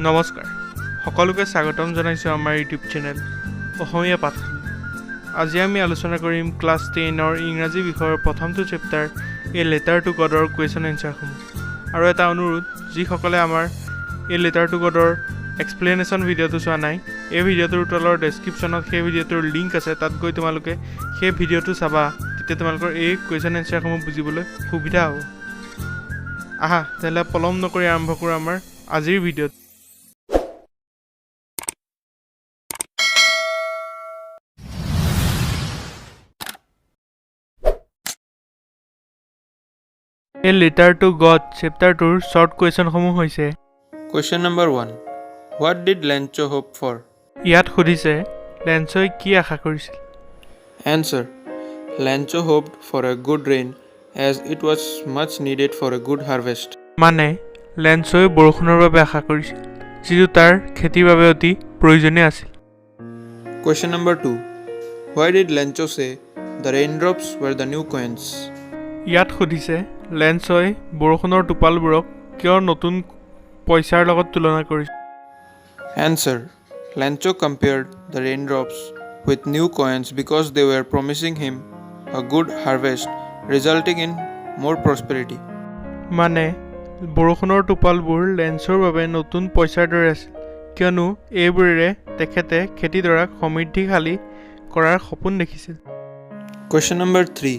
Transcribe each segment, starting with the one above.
নমস্কাৰ সকলোকে স্বাগতম জনাইছোঁ আমাৰ ইউটিউব চেনেল অসমীয়া পাঠশালী। আজি আমি আলোচনা কৰিম ক্লাছ 10ৰ ইংৰাজী বিষয়ৰ প্ৰথমটো চেপ্টাৰ এ লেটাৰ টু গডৰ কুৱেশ্যন এনচাৰসমূহ। আৰু এটা অনুৰোধ, যিসকলে আমাৰ এ লেটাৰ টু গডৰ এক্সপ্লেনেশ্যন ভিডিঅ'টো চোৱা নাই, এই ভিডিঅ'টোৰ তলৰ ডেছক্ৰিপশ্যনত সেই ভিডিঅ'টোৰ লিংক আছে, তাত গৈ তোমালোকে সেই ভিডিঅ'টো চাবা, তেতিয়া তোমালোকৰ এই কুৱেশ্যন এনচাৰসমূহ বুজিবলৈ সুবিধা হ'ব। আহা তেতিয়াহ'লে পলম নকৰি আৰম্ভ কৰোঁ আমাৰ আজিৰ ভিডিঅ'ত। এ লেটাৰ টু গড চেপ্টাৰটোৰ শ্বৰ্ট কুৱেশ্যনসমূহ হৈছে: Question number 1. What did Lencho hope for? ইয়াত সুধিছে লেঞ্চই কি আশা কৰিছিল। Answer. Lencho hoped for a good rain as it was much needed for a good harvest. মানে লেঞ্চই বৰষুণৰ বাবে আশা কৰিছিল, যিটো তাৰ খেতিৰ বাবে অতি প্ৰয়োজনীয় আছিল। Question number 2. Why did Lencho say the raindrops were the new coins? ইয়াত সুধিছে লেঞ্চই বৰষুণৰ টোপালবোৰক কিয় নতুন পইচাৰ লগত তুলনা কৰিছিল। Answer. Lencho compared the raindrops with new coins because they were promising him a good harvest resulting in more prosperity. মানে বৰষুণৰ টোপালবোৰ লেঞ্চৰ বাবে নতুন পইচাৰ দৰে আছিল, কিয়নো এইবোৰেৰে তেখেতে খেতিডৰাক সমৃদ্ধিশালী কৰাৰ সপোন দেখিছিল। Question number 3.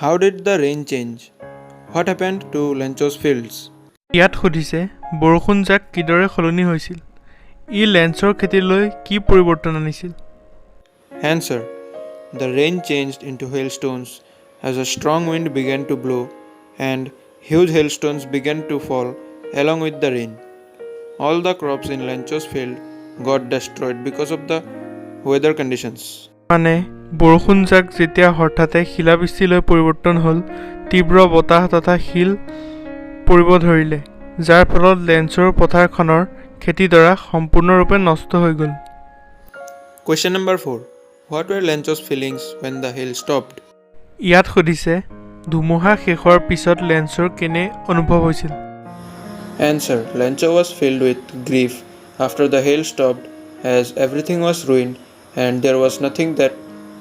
How did the rain change? What happened to Lencho's fields? ইয়াত সুধিছে বৰষুণজাক কিদৰে সলনি হৈছিল, ই লেঞ্চৰ খেতিলৈ কি পৰিৱৰ্তন আনিছিল। Answer. The rain changed into hailstones as a strong wind began to blow and huge hailstones began to fall along with the rain. All the crops in Lencho's field got destroyed because of the weather conditions. মানে বৰষুণজাক যেতিয়া হঠাতে শিলাবৃষ্টিলৈ পৰিৱৰ্তন হ'ল, তীব্ৰ বতাহ তথা শিল পৰিব ধৰিলে, যাৰ ফলত লেঞ্চৰ পথাৰখনৰ খেতিডৰা সম্পূৰ্ণৰূপে নষ্ট হৈ গ'ল। Question number 4. What were Lencho's feelings when the hail stopped? ইয়াত সুধিছে ধুমুহা শেষ হোৱাৰ পিছত লেঞ্চৰ কেনে অনুভৱ হৈছিল। Answer. Lencho was filled with grief after the hail stopped as everything was ruined and there was nothing that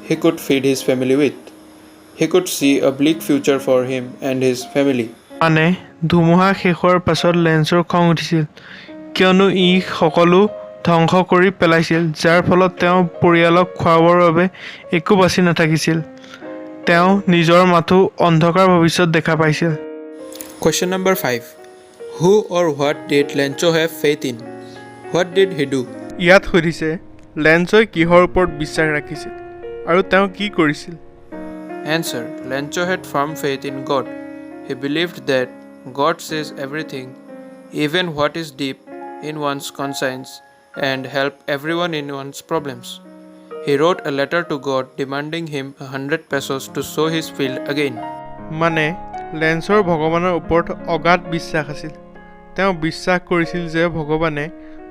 he could feed his family with. He could see a bleak future for him and his family. মানে ধুমুহা শেষ হোৱাৰ পাছত লেঞ্চৰ খং উঠিছিল, কিয়নো ই সকলো ধ্বংস কৰি পেলাইছিল, যাৰ ফলত তেওঁ পৰিয়ালক খুৱাবৰ বাবে একো বাচি নাথাকিছিল। তেওঁ নিজৰ মাথো অন্ধকাৰ ভৱিষ্যত দেখা পাইছিল। Question number 5. Who or what did Lencho have faith in? What did he do? ইয়াত সুধিছে লেঞ্চই কিহৰ ওপৰত বিশ্বাস ৰাখিছিল আৰু তেওঁ কি কৰিছিল। Answer. Lencho had firm faith in God. He believed that God sees everything, even what is deep in one's conscience, and help everyone in one's problems. He wrote a letter to God demanding him 100 pesos to sow his field again. মানে লেঞ্চৰ ভগৱানৰ ওপৰত অগাধ বিশ্বাস আছিল। তেওঁ বিশ্বাস কৰিছিল যে ভগৱানে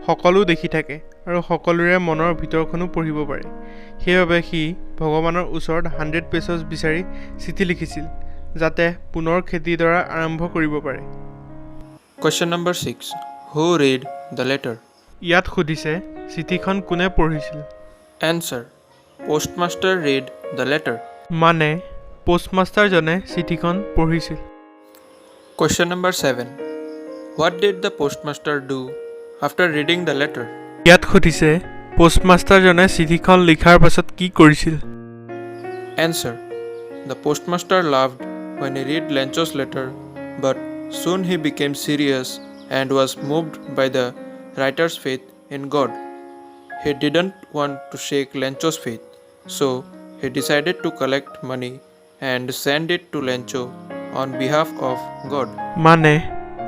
সকলো দেখি থাকে আৰু সকলোৰে মনৰ ভিতৰখনো পঢ়িব পাৰে। সেইবাবে সি ভগৱানৰ ওচৰত 100 পেছছ বিচাৰি চিঠি লিখিছিল, যাতে পুনৰ খেতিডৰা আৰম্ভ কৰিব পাৰে। Question number 6. Who read the letter? ইয়াত সুধিছে চিঠিখন কোনে পঢ়িছিল। Answer. Postmaster read the letter. মানে পোষ্টমাষ্টাৰজনে চিঠিখন পঢ়িছিল। Question number 7. What did the postmaster do after reading the letter? ইয়াত সুধিছে পোষ্টমাষ্টাৰজনে চিঠিখন লিখাৰ পাছত কি কৰিছিল। Answer. The postmaster laughed when he read Lencho's letter, but soon he became serious and was moved by the writer's faith in God. He didn't want to shake Lencho's faith, so he decided to collect money and send it to Lencho on behalf of God. মানে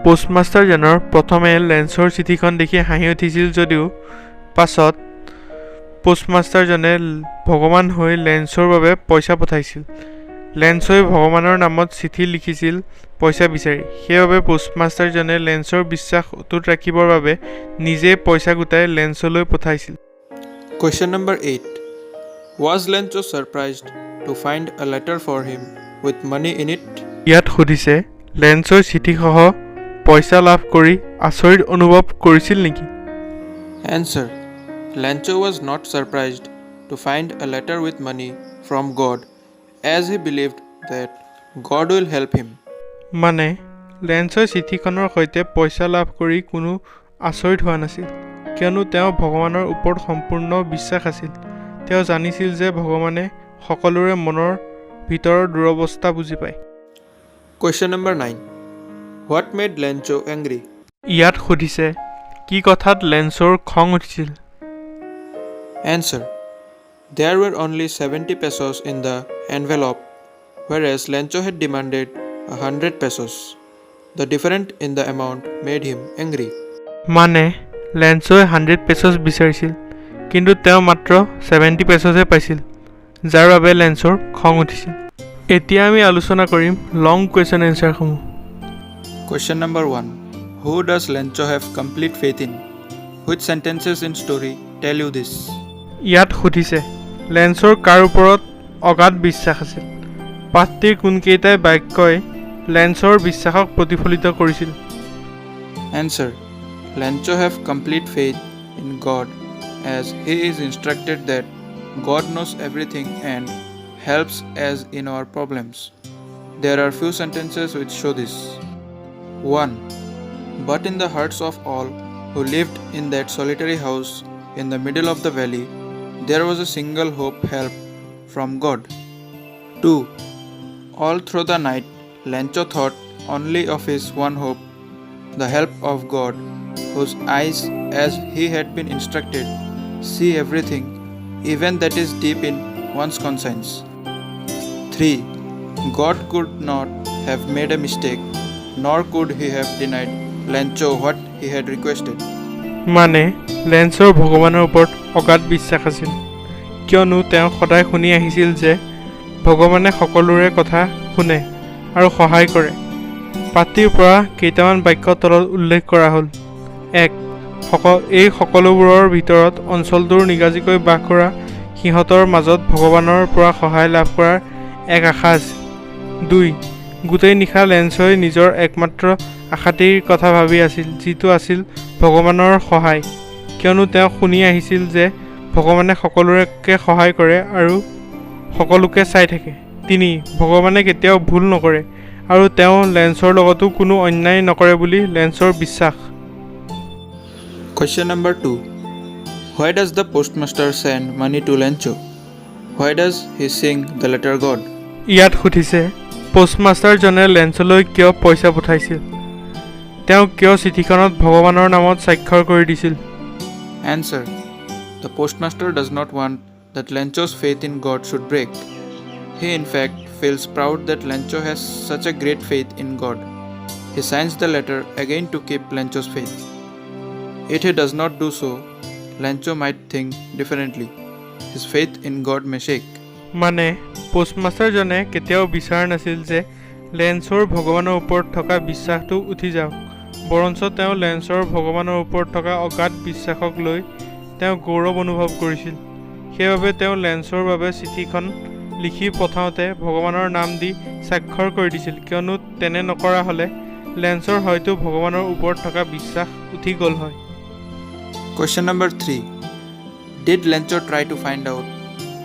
পোষ্টমাষ্টাৰজনৰ প্ৰথমে লেঞ্চৰ চিঠিখন দেখি হাঁহি উঠিছিল, যদিও পাছত পোষ্টমাষ্টাৰজনে ভগৱান হৈ লেঞ্চৰ বাবে পইচা পঠাইছিল। লেঞ্চই ভগৱানৰ নামত চিঠি লিখিছিল পইচা বিচাৰি, সেইবাবে পোষ্টমাষ্টাৰজনে লেঞ্চৰ বিশ্বাস অটুট ৰাখিবৰ বাবে নিজে পইচা গোটাই লেঞ্চলৈ পঠাইছিল। Question number 8. Was Lencho surprised to find a letter for him with money in it? ইয়াত সুধিছে লেঞ্চৰ চিঠিসহ পইচা লাভ কৰি আচৰিত অনুভৱ কৰিছিল নেকি? Answer. Lancho was not surprised to find a letter with money from God, as he believed that God will help him. মানে লেঞ্চই চিঠিখনৰ সৈতে পইচা লাভ কৰি কোনো আচৰিত হোৱা নাছিল, কিয়নো তেওঁ ভগৱানৰ ওপৰত সম্পূৰ্ণ বিশ্বাস আছিল। তেওঁ জানিছিল যে ভগৱানে সকলোৰে মনৰ ভিতৰৰ দুৰৱস্থা বুজি পায়। Question number 9. What made Lancho angry? ইয়াত সুধিছে কি কথাত লেঞ্চৰ খং উঠিছিল? Answer. There were only 70 pesos in the envelope, whereas Lancho had demanded 100 pesos. The difference in the amount made him angry. মানে লেঞ্চই 100 পেছছ বিচাৰিছিল, কিন্তু তেওঁ মাত্ৰ 70 পেছছহে পাইছিল, যাৰ বাবে লেঞ্চৰ খং উঠিছিল। এতিয়া আমি আলোচনা কৰিম লং question এনচাৰসমূহ। Question number 1. Who does Lancho have complete faith in? Which sentences in story tell you this? ইয়াত সুধিছে লেঞ্চৰ কাৰ ওপৰত অগাধ বিশ্বাস আছিল? পাঠটিৰ কোনকেইটাই বাক্যই লেঞ্চৰ বিশ্বাসক প্ৰতিফলিত কৰিছিল? Answer. Lancho have complete faith in God, as he is instructed that God knows everything and helps us in our problems. There are few sentences which show this. 1. But in the hearts of all who lived in that solitary house in the middle of the valley, there was a single hope, help from God. 2. All through the night, Lancho thought only of his one hope, the help of God, whose eyes, as he had been instructed, see everything, even that is deep in one's conscience. 3. God could not have made a mistake, nor could he have denied Lancho what he had requested. মানে লেঞ্চৰ ভগৱানৰ ওপৰত অগাধ বিশ্বাস আছিল, কিয়নো তেওঁ সদায় শুনি আহিছিল যে ভগৱানে সকলোৰে কথা শুনে আৰু সহায় কৰে। পাঠটিৰ পৰা কেইটামান বাক্য তলত উল্লেখ কৰা হ'ল। 1. এই সকলোবোৰৰ ভিতৰত অঞ্চলটোৰ নিগাজিকৈ বাস কৰা সিহঁতৰ মাজত ভগৱানৰ পৰা সহায় লাভ কৰাৰ এক আশা আছে। 2. গোটেই নিশা লেঞ্চই নিজৰ একমাত্ৰ আশাটিৰ কথা ভাবি আছিল, যিটো আছিল ভগৱানৰ সহায়, কিয়নো তেওঁ শুনি আহিছিল যে ভগৱানে সকলোকে সহায় কৰে আৰু সকলোকে চাই থাকে। 3. ভগৱানে কেতিয়াও ভুল নকৰে আৰু তেওঁ লেঞ্চৰ লগতো কোনো অন্যায় নকৰে বুলি লেঞ্চৰ বিশ্বাস। Question number 2. Why does the postmaster send money to Lancho? Why does he sing the letter God? ইয়াত সুধিছে পোষ্টমাষ্টাৰজনে লেঞ্চলৈ কিয় পইচা পঠাইছিল? তেওঁ কিয় চিঠিখনত ভগৱানৰ নামত স্বাক্ষৰ কৰি দিছিল? Answer. The postmaster does not want that Lancho's faith in God should break. He in fact feels proud that Lancho has such a great faith in God. He signs the letter again to keep Lancho's faith. If he does not do so, Lancho might think differently. His faith in God may shake. মানে পোষ্টমাষ্টাৰজনে কেতিয়াও বিচৰা নাছিল যে লেঞ্চৰ ভগৱানৰ ওপৰত থকা বিশ্বাসটো উঠি যাওক, বৰঞ্চ তেওঁ লেঞ্চৰ ভগৱানৰ ওপৰত থকা অগাধ বিশ্বাসক লৈ তেওঁ গৌৰৱ অনুভৱ কৰিছিল। সেইবাবে তেওঁ লেঞ্চৰ বাবে চিঠিখন লিখি পঠাওঁতে ভগৱানৰ নাম দি স্বাক্ষৰ কৰি দিছিল, কিয়নো তেনে নকৰা হ'লে লেঞ্চৰ হয়তো ভগৱানৰ ওপৰত থকা বিশ্বাস উঠি গ'ল হয়। Question number 3. Did Lancho try to find out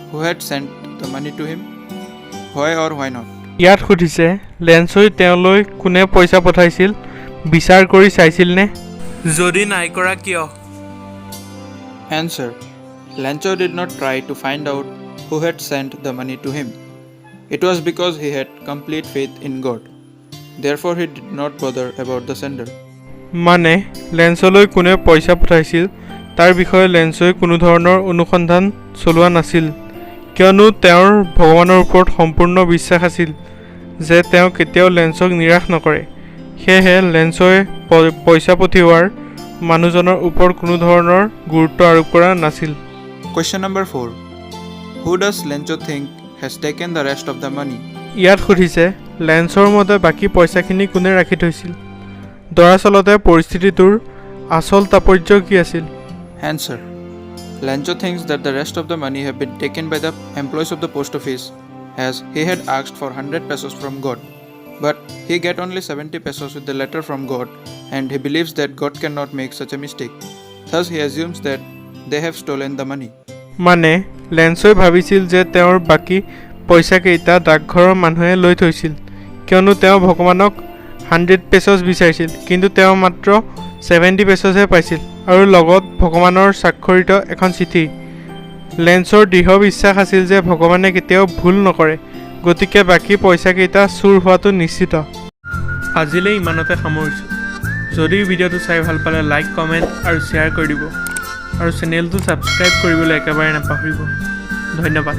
who had sent the money to him? Why or why not? ইয়াত সুধিছে লেঞ্চই তেওঁলৈ কোনে পইচা পঠাইছিল বিচাৰ কৰি চাইছিল নে? যদি নাই কৰা কিয়? Answer. Lancho did not try to find out who had sent the money to him. It was because he had complete faith in God. Therefore he did not bother about the sender. মানে লেঞ্চলৈ কোনে পইচা পঠাইছিল তাৰ বিষয়ে লেঞ্চই কোনো ধৰণৰ অনুসন্ধান চলোৱা নাছিল, কিয়নো তেওঁৰ ভগৱানৰ ওপৰত সম্পূৰ্ণ বিশ্বাস আছিল যে তেওঁ কেতিয়াও লেঞ্চক নিৰাশ নকৰে। সেয়েহে লেঞ্চই পইচা পঠিওৱাৰ মানুহজনৰ ওপৰত কোনো ধৰণৰ গুৰুত্ব আৰোপ কৰা নাছিল। Question number 4. Who does Lancho think has taken the rest of the money? ইয়াত সুধিছে লেঞ্চৰ মতে বাকী পইচাখিনি কোনে ৰাখি থৈছিল? দৰাচলতে পৰিস্থিতিটোৰ আচল তাৎপৰ্য কি আছিল? Answer. Lancho thinks that the rest of the money have been taken by the employees of the post office, as he had asked for 100 pesos from God. But he get only 70 pesos with the letter from God, and he believes that God cannot make such a mistake. Thus he assumes that they have stolen the money. মানে লেন্সই ভাবিছিল যে তেওঁৰ বাকী পইচাকেইটা ডাকঘৰৰ মানুহে লৈ থৈছিল, কিয়নো তেওঁ ভগৱানক 100 পেছছ বিচাৰিছিল, কিন্তু তেওঁ মাত্ৰ 70 পেছছহে পাইছিল আৰু লগত ভগৱানৰ স্বাক্ষৰিত এখন চিঠি। লেন্সৰ দৃঢ় বিশ্বাস আছিল যে ভগৱানে কেতিয়াও ভুল নকৰে, গতিকে বাকী পইচাকেইটা চুৰ হোৱাটো নিশ্চিত। আজিলৈ ইমানতে সামৰিছোঁ। যদি ভিডিঅ'টো চাই ভাল পালে লাইক, কমেণ্ট আৰু শ্বেয়াৰ কৰি দিব আৰু চেনেলটো ছাবস্ক্ৰাইব কৰিবলৈ একেবাৰে নাপাহৰিব। ধন্যবাদ।